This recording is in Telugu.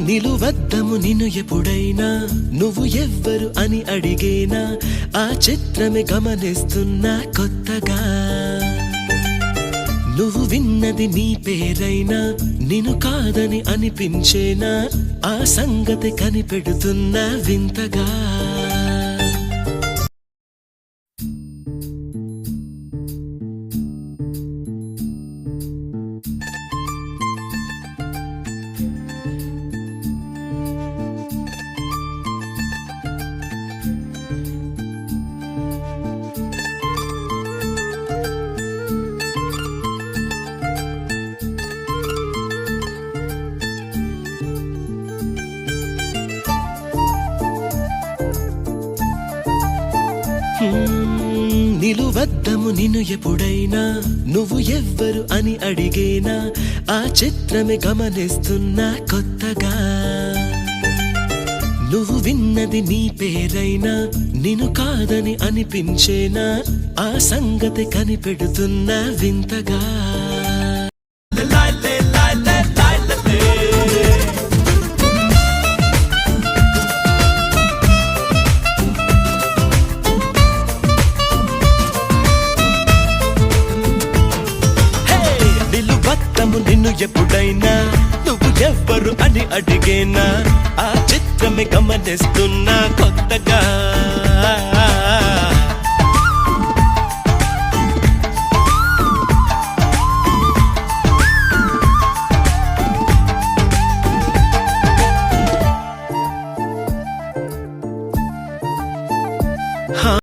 నిలువద్దము నిన్ను ఎప్పుడైనా నువ్వు ఎవ్వరు అని అడిగేనా ఆ చిత్రమే గమనిస్తున్నా కొత్తగా నువ్వు విన్నది నీ పేరైనా నిన్ను కాదని అనిపించేనా ఆ సంగతి కనిపెడుతున్నా వింతగా నిలువద్దము నిన్ను ఎప్పుడైనా నువ్వు ఎవ్వరు అని అడిగేనా ఆ చిత్రమే గమనిస్తున్నా కొత్తగా నువ్వు విన్నది నీ పేరైనా నిన్ను కాదని అనిపించేనా ఆ సంగతి కనిపెడుతున్నా వింతగా నిన్ను ఎప్పుడైనా నువ్వు ఎవ్వరు అని అడిగేనా ఆ చిత్రమే గమనిస్తున్నా కొత్తగా